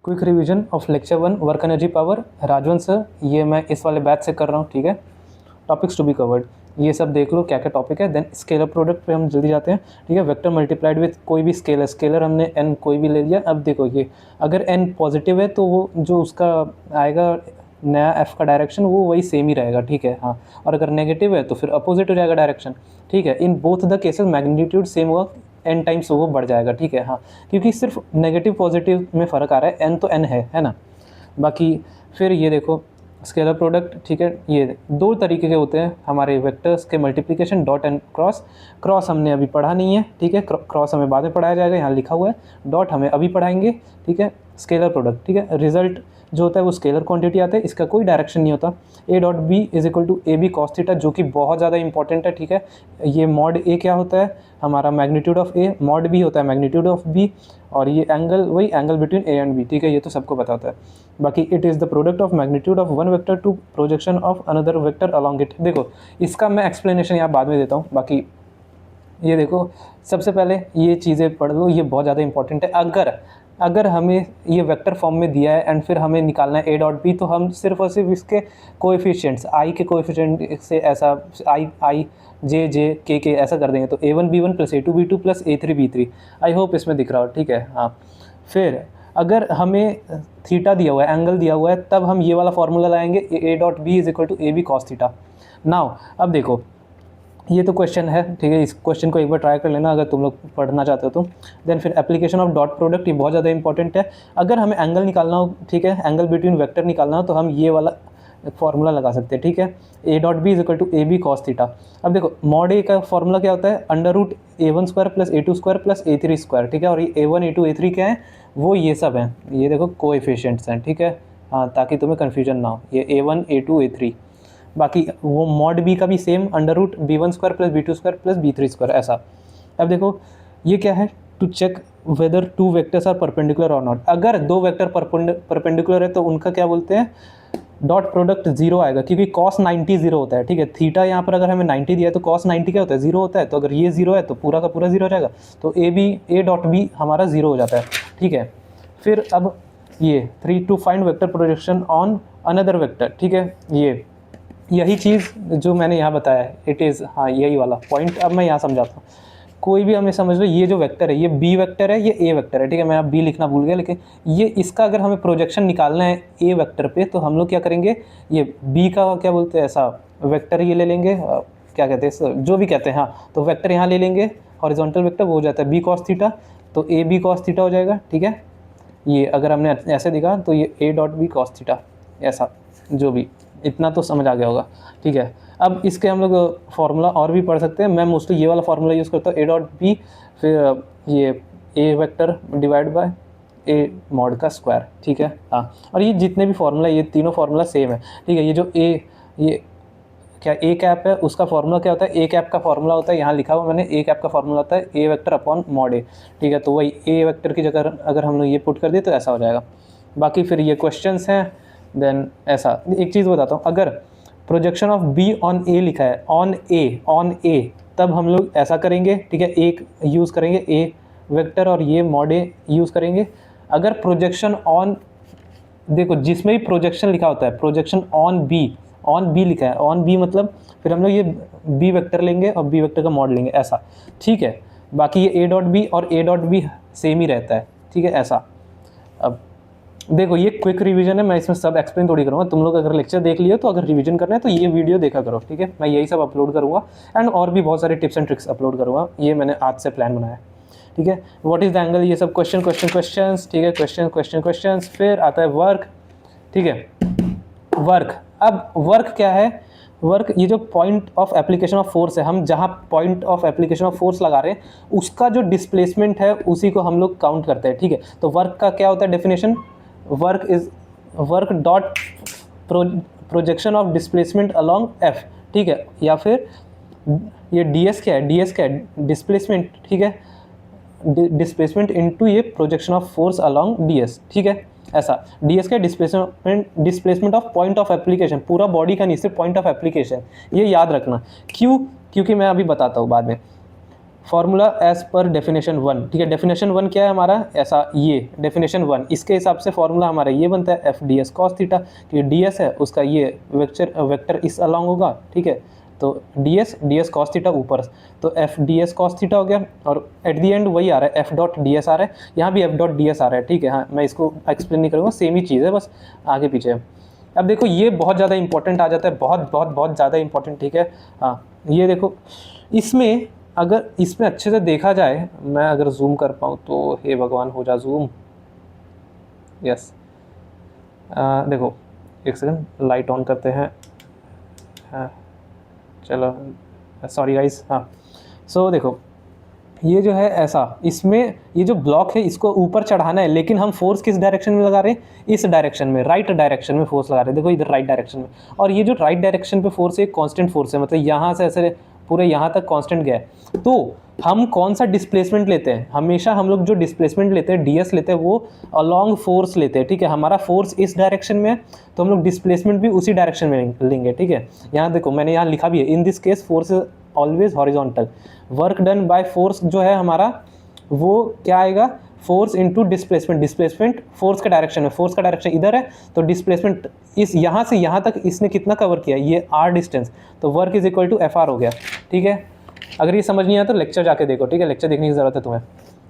Quick revision of lecture 1 work energy power Rajwant sir, ये मैं इस वाले बैच से कर रहा हूँ। ठीक है, टॉपिक्स टू बी कवर्ड, ये सब देख लो क्या क्या टॉपिक है। देन स्केलर प्रोडक्ट पे हम जल्दी जाते हैं। ठीक है, वेक्टर मल्टीप्लाइड विथ कोई भी स्केलर, स्केलर हमने एन कोई भी ले लिया। अब देखो ये अगर एन पॉजिटिव है तो वो जो उसका आएगा नया एफ का डायरेक्शन वो वही सेम ही रहेगा। ठीक है, हाँ, और अगर नेगेटिव है तो फिर अपोजिट हो जाएगा डायरेक्शन। ठीक है, in both the cases magnitude same होगा, एन टाइम्स वो बढ़ जाएगा। ठीक है, हाँ, क्योंकि सिर्फ नेगेटिव पॉजिटिव में फ़र्क आ रहा है, एन तो एन है ना। बाकी फिर ये देखो स्केलर प्रोडक्ट। ठीक है, ये दो तरीके के होते हैं हमारे वेक्टर्स के multiplication, dot and cross. Cross हमने अभी पढ़ा नहीं है। ठीक है, क्रॉस हमें बाद में पढ़ाया जाएगा, यहाँ लिखा हुआ है। डॉट हमें अभी पढ़ाएंगे। ठीक है, स्केलर प्रोडक्ट। ठीक है, रिजल्ट जो होता है वो स्केलर क्वांटिटी आता है, इसका कोई डायरेक्शन नहीं होता। A dot B is equal to A B cos theta, जो कि बहुत ज़्यादा इंपॉर्टेंट है। ठीक है, ये मॉड ए क्या होता है हमारा magnitude of A, mod B होता है मैग्नीट्यूड ऑफ बी, और ये एंगल वही angle between A and B. ठीक है, ये तो सबको पता होता है। बाकी it is the product of magnitude of one vector to projection of another vector along it. देखो इसका मैं एक्सप्लेनेशन यहाँ बाद में देता हूँ। बाकी ये देखो सबसे पहले ये चीज़ें पढ़ लो, ये बहुत ज़्यादा इंपॉर्टेंट है। अगर हमें ये वेक्टर फॉर्म में दिया है एंड फिर हमें निकालना है ए डॉट बी, तो हम सिर्फ और सिर्फ इसके कोएफिशिएंट्स आई के कोएफिशिएंट से ऐसा आई जे के ऐसा कर देंगे, तो a1 b1 plus a2 b2 plus a3 b3। I hope इसमें दिख रहा हो। ठीक है, हाँ, फिर अगर हमें थीटा दिया हुआ है, एंगल दिया हुआ है, तब हम ये वाला फॉर्मूला लाएंगे, A dot B is equal to A B cos theta. Now अब देखो ये तो क्वेश्चन है। ठीक है, इस क्वेश्चन को एक बार ट्राई कर लेना अगर तुम लोग पढ़ना चाहते हो तो। देन फिर एप्लीकेशन ऑफ डॉट प्रोडक्ट, ये बहुत ज़्यादा इंपॉर्टेंट है। अगर हमें एंगल निकालना हो, ठीक है, एंगल बिटवीन वेक्टर निकालना हो, तो हम ये वाला फॉर्मूला लगा सकते हैं। ठीक है, A dot B is equal to A B cos theta. अब देखो मॉड ए का फॉर्मूला क्या होता है, under root a1 square plus a2 square plus a3 square. ठीक है, और ये a1 a2 a3 क्या है, वो ये सब हैं, ये देखो कोएफिशिएंट्स हैं। ठीक है, हाँ, ताकि तुम्हें कन्फ्यूजन ना हो, ये a1 a2 a3। बाकी वो मॉड बी का भी same, under root b1 square plus b2 square plus b3 square ऐसा। अब देखो ये क्या है, to check whether two vectors are perpendicular और नॉट। अगर दो वेक्टर परपेंडिकुलर है तो उनका क्या बोलते हैं, डॉट प्रोडक्ट जीरो आएगा, क्योंकि कॉस 90 जीरो होता है। ठीक है, थीटा यहाँ पर अगर हमें 90 दिया है तो कॉस 90 क्या होता है, जीरो होता है। तो अगर ये जीरो है तो पूरा का पूरा जीरो हो जाएगा, तो ए डॉट बी हमारा जीरो हो जाता है। ठीक है, फिर अब ये 3 to find vector projection on another vector. ठीक है, ये यही चीज़ जो मैंने यहाँ बताया है, इट इज़, हाँ, यही वाला पॉइंट अब मैं यहाँ समझाता हूँ। कोई भी हमें समझ लो, ये जो वेक्टर है ये बी वेक्टर है, ये ए वेक्टर है। ठीक है, मैं अब बी लिखना भूल गया, लेकिन ये इसका अगर हमें प्रोजेक्शन निकालना है ए वेक्टर पे, तो हम लोग क्या करेंगे, ये बी का क्या बोलते हैं ऐसा वेक्टर ये ले लेंगे, क्या कहते हैं जो भी कहते हैं, हाँ, तो वेक्टर यहाँ ले लेंगे, हॉरिजॉन्टल वेक्टर, वो हो जाता है बी कॉस थीटा, तो ए बी कॉस थीटा हो जाएगा। ठीक है, ये अगर हमने ऐसे दिखा तो ये A dot B cos theta ऐसा, जो भी, इतना तो समझ आ गया होगा। ठीक है, अब इसके हम लोग फार्मूला और भी पढ़ सकते हैं। मैं मोस्टली ये वाला फार्मूला यूज़ करता हूँ, ए डॉट बी फिर ये A vector divide by A mod का स्क्वायर। ठीक है, हाँ, और ये जितने भी फार्मूला, ये तीनों फार्मूला सेम है। ठीक है, ये जो ये क्या ए कैप है, उसका फार्मूला क्या होता है, ए कैप का फार्मूला होता है, यहाँ लिखा हुआ मैंने, ए कैप का फार्मूला होता है ए वेक्टर अपॉन मॉड ए। ठीक है, तो वही ए वेक्टर की जगह अगर हम लोग ये पुट कर दिए तो ऐसा हो जाएगा। बाकी फिर ये क्वेश्चंस हैं। देन ऐसा एक चीज़ बताता हूँ, अगर प्रोजेक्शन ऑफ बी ऑन ए लिखा है, ऑन ए, तब हम लोग ऐसा करेंगे। ठीक है, एक यूज़ करेंगे ए वेक्टर और ये मॉड ए यूज़ करेंगे। अगर प्रोजेक्शन ऑन, देखो जिसमें भी प्रोजेक्शन लिखा होता है, प्रोजेक्शन ऑन बी लिखा है, ऑन बी मतलब फिर हम लोग ये बी वेक्टर लेंगे और बी वेक्टर का मॉड लेंगे ऐसा। ठीक है, बाकी ये ए डॉट बी और ए डॉट बी सेम ही रहता है। ठीक है, ऐसा। अब देखो ये क्विक रिवीजन है, मैं इसमें सब एक्सप्लेन थोड़ी करूँगा। तुम लोग अगर लेक्चर देख लियो तो अगर रिवीजन करना है तो ये वीडियो देखा करो। ठीक है, मैं यही सब अपलोड करूँगा एंड और भी बहुत सारे टिप्स एंड ट्रिक्स अपलोड करूँगा, ये मैंने आज से प्लान बनाया है। ठीक है, व्हाट इज़ द एंगल, ये सब क्वेश्चन। ठीक है, क्वेश्चन। फिर आता है वर्क। ठीक है, वर्क, अब वर्क क्या है, वर्क ये जो point of application of force है, हम जहाँ point of application of force लगा रहे हैं उसका जो डिस्प्लेसमेंट है उसी को हम लोग काउंट करते हैं। ठीक है, तो वर्क का क्या होता है definition, work is work dot projection of displacement along F. ठीक है, या फिर ये ds क्या है, डिस्प्लेसमेंट। ठीक है, डिस्प्लेसमेंट इनटू ये projection of force along ds। ठीक है, ऐसा ds का displacement of point of application, पूरा बॉडी का नहीं, सिर्फ पॉइंट ऑफ एप्लीकेशन, ये याद रखना। क्योंकि मैं अभी बताता हूँ बाद में। फॉर्मूला एज पर डेफिनेशन 1, ठीक है। डेफिनेशन 1 क्या है हमारा, ऐसा ये डेफिनेशन 1, इसके हिसाब से फॉर्मूला हमारा ये बनता है F D S cos theta, कि डी एस है उसका ये वेक्टर इस अलॉन्ग होगा, ठीक है। तो डी एस कॉस थीटा ऊपर, तो F D S cos theta हो गया, और एट दी एंड वही आ रहा है एफ डॉट डी एस आ रहा है, यहाँ भी एफ डॉट डी एस आ रहा है, ठीक है। हाँ, मैं इसको एक्सप्लेन नहीं करूँगा, सेम ही चीज़ है, बस आगे पीछे है। अब देखो ये बहुत ज़्यादा इंपॉर्टेंट आ जाता है, बहुत बहुत बहुत ज़्यादा इंपॉर्टेंट, ठीक है। हाँ, ये देखो इसमें, अगर इसमें अच्छे से देखा जाए, मैं अगर जूम कर पाऊँ तो, हे भगवान हो जा जूम, यस। देखो एक सेकंड, लाइट ऑन करते हैं। हाँ चलो, सॉरी गाइस। हाँ, सो देखो ये जो है ऐसा, इसमें ये जो ब्लॉक है इसको ऊपर चढ़ाना है, लेकिन हम फोर्स किस डायरेक्शन में लगा रहे हैं, इस डायरेक्शन में, राइट डायरेक्शन में फोर्स लगा रहे हैं। देखो इधर राइट डायरेक्शन में, और ये जो राइट डायरेक्शन पे फोर्स है कांस्टेंट फोर्स है, मतलब यहाँ से ऐसे पूरे यहाँ तक कांस्टेंट गया है। तो हम कौन सा डिस्प्लेसमेंट लेते हैं, हमेशा हम लोग जो डिस्प्लेसमेंट लेते हैं ds लेते हैं, वो अलॉन्ग फोर्स लेते हैं, ठीक है। हमारा फोर्स इस डायरेक्शन में है तो हम लोग डिस्प्लेसमेंट भी उसी डायरेक्शन में लेंगे, ठीक है। यहाँ देखो मैंने यहाँ लिखा भी है, in this case force is always horizontal, work done by force जो है हमारा वो क्या आएगा, force into displacement, displacement force के डायरेक्शन में, फोर्स का डायरेक्शन इधर है तो डिस्प्लेसमेंट इस यहाँ से यहाँ तक इसने कितना कवर किया, ये r डिस्टेंस, तो work is equal to F R हो गया, ठीक है। अगर ये समझ नहीं आया तो लेक्चर जाके देखो, ठीक है, लेक्चर देखने की ज़रूरत है तुम्हें।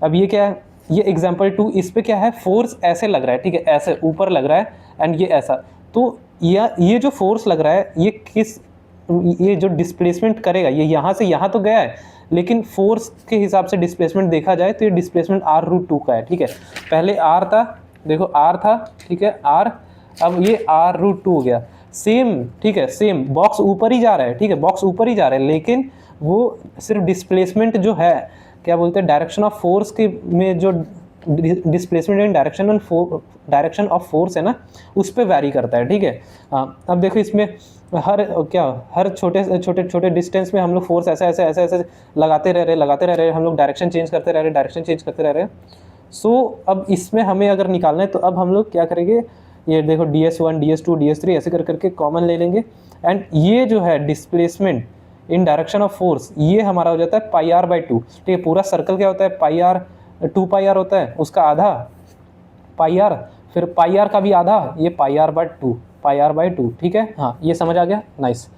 अब ये क्या है, ये एग्जाम्पल 2, इस पे क्या है, फोर्स ऐसे लग रहा है, ठीक है, ऐसे ऊपर लग रहा है, एंड ये ऐसा, तो ये जो फोर्स लग रहा है ये जो डिस्प्लेसमेंट करेगा, ये यहाँ से यहाँ तो गया है, लेकिन फोर्स के हिसाब से डिस्प्लेसमेंट देखा जाए तो ये डिस्प्लेसमेंट r√2 का है, ठीक है। पहले r था, देखो r था, ठीक है, r, अब ये r√2 हो गया, सेम, ठीक है, सेम, बॉक्स ऊपर ही जा रहा है, ठीक है, बॉक्स ऊपर ही जा रहा है, लेकिन वो सिर्फ डिस्प्लेसमेंट जो है, क्या बोलते हैं, डायरेक्शन ऑफ फोर्स के में जो displacement in direction of force है ना, उस पर वैरी करता है, ठीक है। हाँ, अब देखो इसमें हर छोटे डिस्टेंस में हम लोग फोर्स ऐसे लगाते रह रहे, हम लोग डायरेक्शन चेंज करते रह रहे हैं। सो अब इसमें हमें अगर निकालना है तो अब हम लोग क्या करेंगे, ये देखो ds1 ds2 ds3 ऐसे करके कॉमन ले लेंगे, एंड ये जो है displacement in direction of force, ये हमारा हो जाता है पाई r बाई 2, ठीक है। पूरा सर्कल क्या होता है, पाई r 2 पाई r होता है, उसका आधा पाई r, फिर पाई r का भी आधा, ये पाई r बाई 2, ठीक है। हाँ, ये समझ आ गया, नाइस।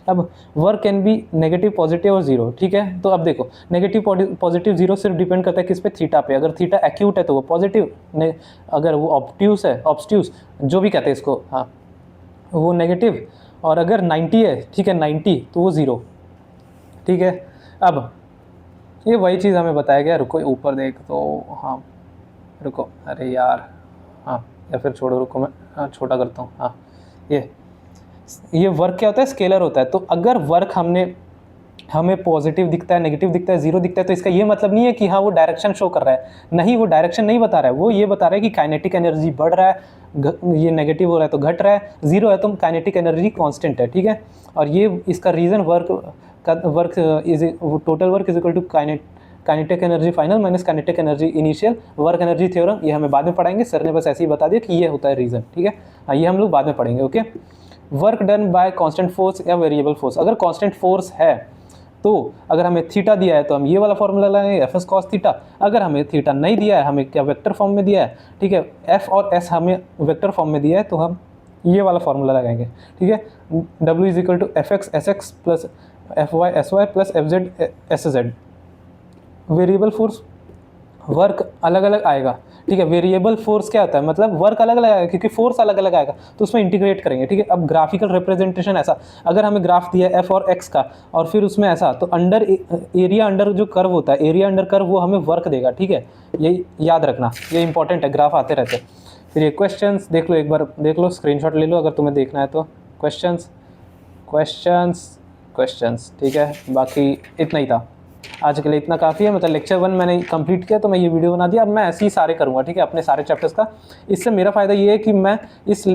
अब work can be negative, positive और जीरो, ठीक है। तो अब देखो नेगेटिव पॉजिटिव जीरो सिर्फ डिपेंड करता है किस पे, थीटा पे। अगर थीटा एक्यूट है तो वो पॉजिटिव, अगर वो ऑब्ट्यूस है, ऑब्स्ट्यूस जो भी कहते हैं इसको, हाँ, वो नेगेटिव, और अगर 90 है, ठीक है, 90 तो वो ज़ीरो, ठीक है। अब ये वही चीज़ हमें बताया गया, रुको ऊपर देख तो, हाँ रुको, अरे यार, हाँ, या फिर छोड़ो, रुको मैं छोटा करता हूँ। हाँ, ये वर्क क्या होता है, स्केलर होता है। तो अगर वर्क हमें पॉजिटिव दिखता है, नेगेटिव दिखता है, जीरो दिखता है, तो इसका ये मतलब नहीं है कि हाँ वो डायरेक्शन शो कर रहा है, नहीं, वो डायरेक्शन नहीं बता रहा है, वो ये बता रहा है कि काइनेटिक एनर्जी बढ़ रहा है, ये नेगेटिव हो रहा है तो घट रहा है, जीरो है तो काइनेटिक एनर्जी कांस्टेंट है, ठीक है। और ये इसका reason total work is equal to kinetic energy final minus kinetic energy initial, work energy theorem, ये हमें बाद में पढ़ाएंगे, सर ने बस ऐसे ही बता दिया कि ये होता है रीज़न, ठीक है। हाँ, ये हम लोग बाद में पढ़ेंगे, okay. Work done by constant force या वेरिएबल फोर्स, अगर कांस्टेंट फोर्स है तो अगर हमें थीटा दिया है तो हम ये वाला फॉर्मूला लगाएंगे, एफ एस कॉस थीटा। अगर हमें थीटा नहीं दिया है, हमें क्या वेक्टर फॉर्म में दिया है, ठीक है, एफ और एस हमें वेक्टर फॉर्म में दिया है, तो हम ये वाला फॉर्मूला लगाएंगे, ठीक है। W is equal to F X S X plus F Y S Y plus F Z S Z. Variable force work अलग अलग आएगा, ठीक है। वेरिएबल फोर्स क्या होता है, मतलब वर्क अलग अलग आएगा, क्योंकि फोर्स अलग अलग आएगा, तो उसमें इंटीग्रेट करेंगे, ठीक है। अब ग्राफिकल रिप्रेजेंटेशन ऐसा, अगर हमें ग्राफ दिया है एफ और एक्स का, और फिर उसमें ऐसा, तो अंडर एरिया अंडर जो कर्व होता है, एरिया अंडर कर्व, वो हमें वर्क देगा, ठीक है। ये याद रखना, ये इंपॉर्टेंट है, ग्राफ आते रहते हैं। फिर ये क्वेश्चंस देख लो, एक बार देख लो, स्क्रीनशॉट ले लो अगर तुम्हें देखना है तो। क्वेश्चंस, ठीक है। बाकी इतना ही था आज के लिए, इतना काफ़ी है, मतलब लेक्चर 1 मैंने कंप्लीट किया तो मैं ये वीडियो बना दिया। अब मैं ऐसे ही सारे करूँगा, ठीक है, अपने सारे चैप्टर्स का। इससे मेरा फ़ायदा ये है कि मैं इस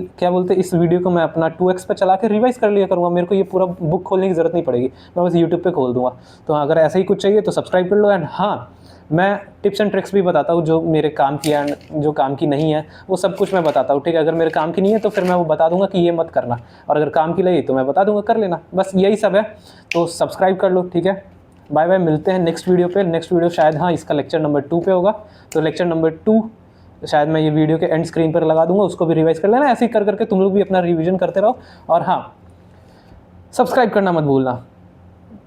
वीडियो को मैं अपना 2x पे चला के रिवाइज कर लिया करूँगा, मेरे को ये पूरा बुक खोलने की ज़रूरत नहीं पड़ेगी, मैं बस यूट्यूब पे खोल दूँगा। तो अगर ऐसा ही कुछ चाहिए तो सब्सक्राइब कर लो। एंड हाँ, मैं टिप्स एंड ट्रिक्स भी बताता हूँ, जो मेरे काम की है, जो काम की नहीं है, वो सब कुछ मैं बताता हूँ, ठीक है। अगर मेरे काम की नहीं है तो फिर मैं वो बता दूंगा कि ये मत करना, और अगर काम की लगी तो मैं बता दूंगा कर लेना, बस यही सब है। तो सब्सक्राइब कर लो, ठीक है। बाय बाय, मिलते हैं नेक्स्ट वीडियो पे। नेक्स्ट वीडियो शायद हाँ इसका लेक्चर नंबर 2 पे होगा, तो लेक्चर नंबर 2 शायद मैं ये वीडियो के एंड स्क्रीन पर लगा दूंगा, उसको भी रिवाइज कर लेना। ऐसे ही कर करके तुम लोग भी अपना रिवीजन करते रहो। और हाँ, सब्सक्राइब करना मत भूलना।